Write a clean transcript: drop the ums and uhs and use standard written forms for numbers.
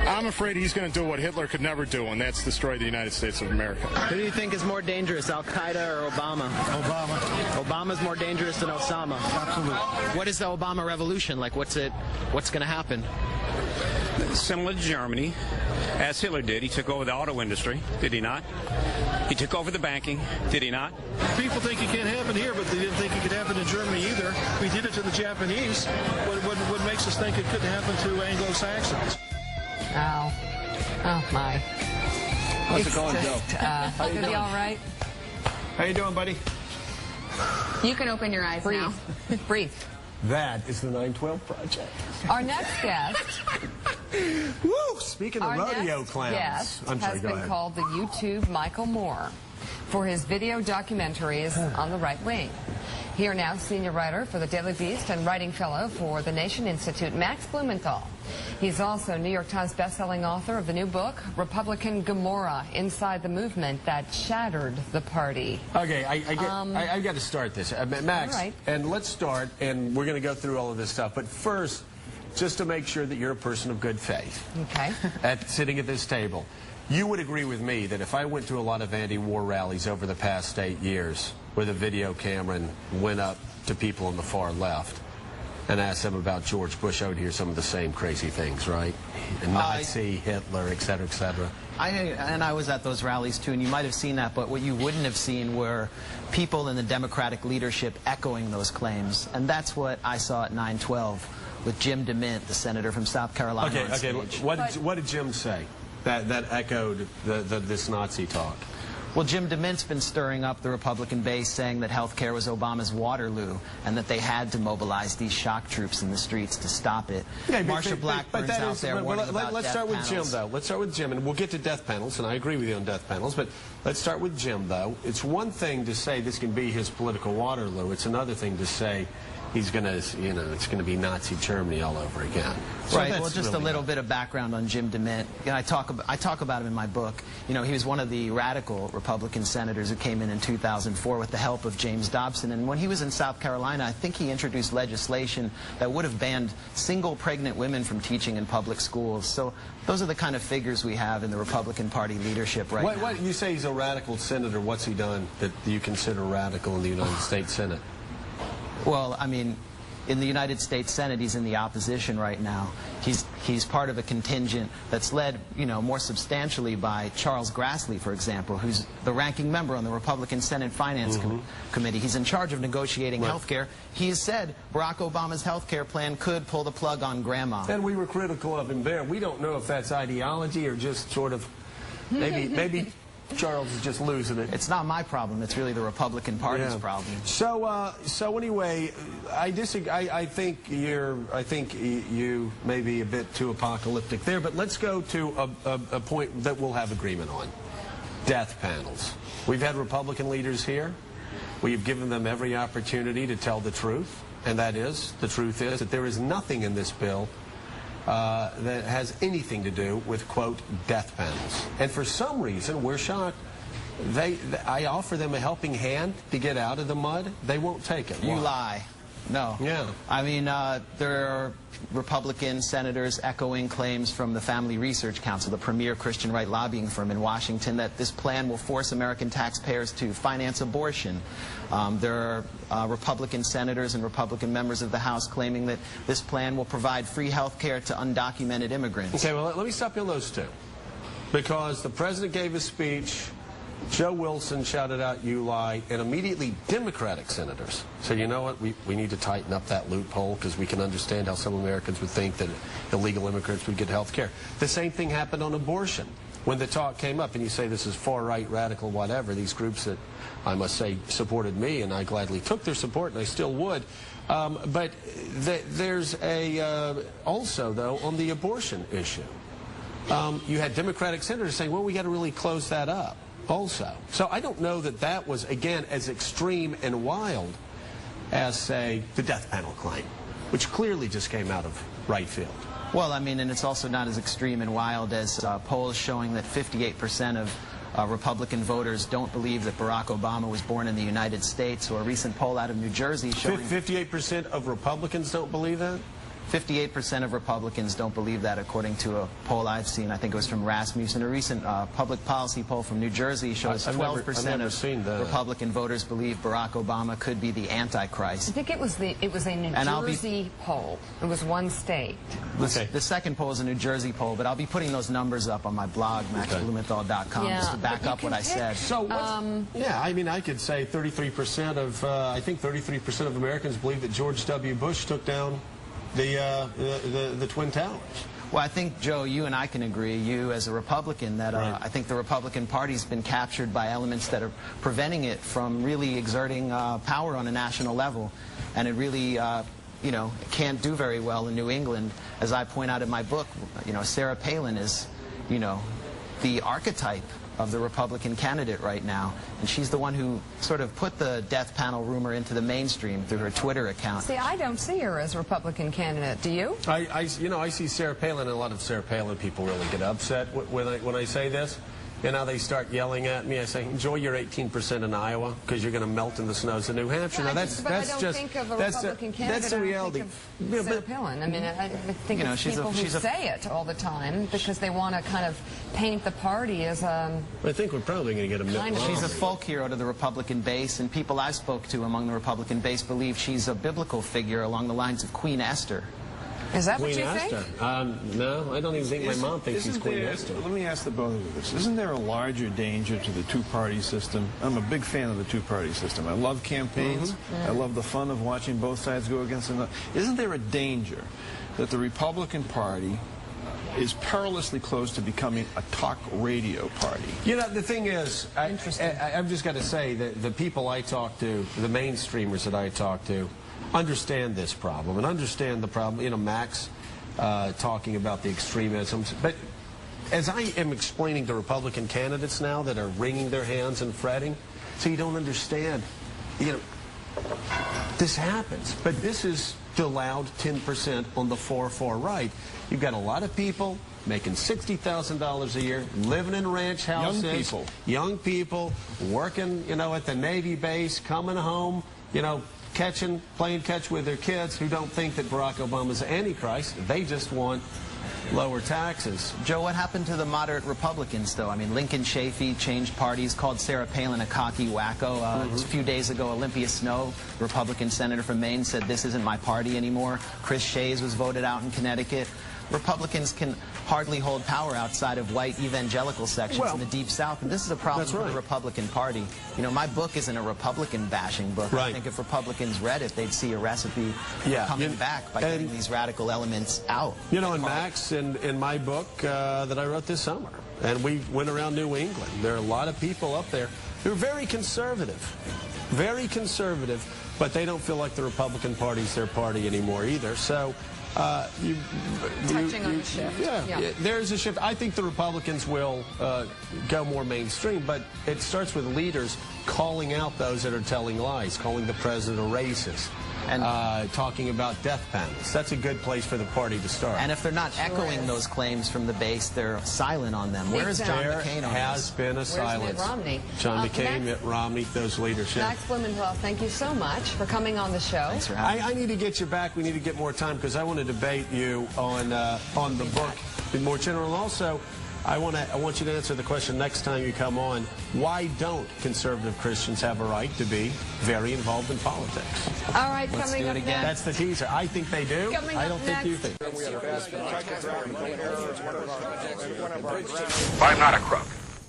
I'm afraid he's going to do what Hitler could never do, and that's destroy the United States of America. Who do you think is more dangerous, Al-Qaeda or Obama? Obama. Obama's more dangerous than Osama. Absolutely. What is the Obama revolution? Like, what's going to happen? Similar to Germany, as Hitler did. He took over the auto industry, did he not? He took over the banking, did he not? People think it can't happen here, but they didn't think it could happen in Germany either. We did it to the Japanese. What makes us think it couldn't happen to Anglo-Saxons? Oh. Oh, my. How's it going, Joe? How you doing? All right? How you doing, buddy? You can open your eyes now. Breathe. That is the 912 Project. Our next guest... Woo! Speaking of rodeo clowns. Guest I'm sorry, has go been ahead. called the YouTube Michael Moore for his video documentaries on the right wing. Here now, senior writer for the Daily Beast and writing fellow for the Nation Institute, Max Blumenthal. He's also New York Times bestselling author of the new book, Republican Gomorrah, Inside the Movement That Shattered the Party. Okay, I got to start this. Max, right. And let's start, and we're going to go through all of this stuff. But first, just to make sure that you're a person of good faith. Okay. Sitting at this table, you would agree with me that if I went to a lot of anti-war rallies over the past 8 years with a video camera and went up to people on the far left and asked them about George Bush, I would hear some of the same crazy things, right? Nazi, Hitler, et cetera, et cetera. I was at those rallies too, and you might have seen that, but what you wouldn't have seen were people in the Democratic leadership echoing those claims, and that's what I saw at 9/12 with Jim DeMint, the senator from South Carolina. Okay. What did Jim say that echoed this Nazi talk? Well, Jim DeMint's been stirring up the Republican base, saying that health care was Obama's Waterloo and that they had to mobilize these shock troops in the streets to stop it. Okay, Marsha Blackburn's out there warning about let's death start with panels. Jim, though. Let's start with Jim, and we'll get to death panels, and I agree with you on death panels, but let's start with Jim, though. It's one thing to say this can be his political Waterloo. It's another thing to say he's going to, you know, it's going to be Nazi Germany all over again. So right. Well, just really a little bit of background on Jim DeMint. You know, I talk about him in my book. You know, he was one of the radical Republican senators who came in 2004 with the help of James Dobson. And when he was in South Carolina, I think he introduced legislation that would have banned single pregnant women from teaching in public schools. So those are the kind of figures we have in the Republican Party leadership right now. What you say he's a radical senator? What's he done that you consider radical in the United States Senate? Well, I mean, in the United States Senate, he's in the opposition right now. He's part of a contingent that's led, you know, more substantially by Charles Grassley, for example, who's the ranking member on the Republican Senate Finance Committee. He's in charge of negotiating health care. He has said Barack Obama's health care plan could pull the plug on grandma. And we were critical of him there. We don't know if that's ideology or just sort of maybe Charles is just losing it. It's not my problem. It's really the Republican Party's problem. So anyway, I disagree. I think you may be a bit too apocalyptic there. But let's go to a point that we'll have agreement on: death panels. We've had Republican leaders here. We've given them every opportunity to tell the truth, and the truth is that there is nothing in this bill that has anything to do with, quote, death panels. And for some reason, we're shocked. I offer them a helping hand to get out of the mud. They won't take it. You lie. No. Yeah. I mean, there are Republican senators echoing claims from the Family Research Council, the premier Christian right lobbying firm in Washington, that this plan will force American taxpayers to finance abortion. There are Republican senators and Republican members of the House claiming that this plan will provide free health care to undocumented immigrants. Okay, well, let me stop you on those two. Because the president gave a speech, Joe Wilson shouted out, "You lie," and immediately Democratic senators said, you know what, we need to tighten up that loophole because we can understand how some Americans would think that illegal immigrants would get health care. The same thing happened on abortion. When the talk came up, and you say this is far-right, radical, whatever, these groups that, I must say, supported me, and I gladly took their support, and I still would. But there's also, though, on the abortion issue, you had Democratic senators saying, well, we got to really close that up also. So I don't know that that was, again, as extreme and wild as, say, the death panel claim, which clearly just came out of right field. Well, I mean, and it's also not as extreme and wild as polls showing that 58% of Republican voters don't believe that Barack Obama was born in the United States, or a recent poll out of New Jersey showing... 58% of Republicans don't believe that? 58% of Republicans don't believe that, according to a poll I've seen. I think it was from Rasmussen. A recent public policy poll from New Jersey shows 12% of Republican voters believe Barack Obama could be the Antichrist. I think it was a New Jersey poll. It was one state. Okay. The second poll is a New Jersey poll, but I'll be putting those numbers up on my blog, maxblumenthal.com, just to back up what I said. So, yeah, I mean, I could say 33% of, I think 33% of Americans believe that George W. Bush took down the Twin Towers. Well, I think, Joe, you and I can agree, you as a Republican, that I think the Republican Party's been captured by elements that are preventing it from really exerting power on a national level. And it really, you know, can't do very well in New England. As I point out in my book, you know, Sarah Palin is, you know, the archetype of the Republican candidate right now. And she's the one who sort of put the death panel rumor into the mainstream through her Twitter account. See, I don't see her as a Republican candidate. Do you? You know, I see Sarah Palin, and a lot of Sarah Palin people really get upset when I say this. You know, they start yelling at me. I say, enjoy your 18% in Iowa, because you're going to melt in the snows of New Hampshire. Well, now, that's just think of a Republican candidate. That's the reality. I think of Sarah Palin. I mean, I think of people who say it all the time because they want to kind of paint the party as a... I think we're probably going to get a Mitt Romney. She's a folk hero to the Republican base, and people I spoke to among the Republican base believe she's a biblical figure along the lines of Queen Esther. Is that Queen what you Esther. think? No, I don't even think my mom thinks she's Queen Esther. Let me ask the both of you this. Isn't there a larger danger to the two-party system? I'm a big fan of the two-party system. I love campaigns. I love the fun of watching both sides go against another. Isn't there a danger that the Republican Party is perilously close to becoming a talk radio party? You know, the thing is, I've just got to say that the people I talk to, the mainstreamers that I talk to, understand this problem and understand the problem. You know, Max talking about the extremisms. But as I am explaining to Republican candidates now that are wringing their hands and fretting, so you don't understand, you know, this happens. But this is the loud 10% on the far right. You've got a lot of people making $60,000 a year, living in ranch houses. Young people working, you know, at the Navy base, coming home, you know, playing catch with their kids who don't think that Barack Obama's the Antichrist. They just want lower taxes. Joe, what happened to the moderate Republicans, though? I mean, Lincoln Chafee changed parties, called Sarah Palin a cocky wacko. A few days ago, Olympia Snowe, Republican senator from Maine, said this isn't my party anymore. Chris Shays was voted out in Connecticut. Republicans can hardly hold power outside of white evangelical sections in the Deep South, and this is a problem for the Republican Party. You know, my book isn't a Republican bashing book. I think if Republicans read it, they'd see a recipe for coming back by getting these radical elements out. You know, and Max, in my book that I wrote this summer, and we went around New England, there are a lot of people up there who are very conservative, but they don't feel like the Republican Party's their party anymore either. So touching on a shift. Yeah, there's a shift. I think the Republicans will go more mainstream, but it starts with leaders calling out those that are telling lies, calling the president a racist, and talking about death panels. That's a good place for the party to start. And if they're not echoing those claims from the base, they're silent on them. Where is John McCain on this? There has been a silence. Mitt Romney? John McCain, Mitt Romney, those leadership. Max Blumenthal, thank you so much for coming on the show. Thanks for having me. I need to get you back. We need to get more time because I want to debate you on the book in more general. And also, I want you to answer the question next time you come on. Why don't conservative Christians have a right to be very involved in politics? All right, let's coming do up it again. next. That's the teaser. I think they do. I don't think you think. I'm not a crook.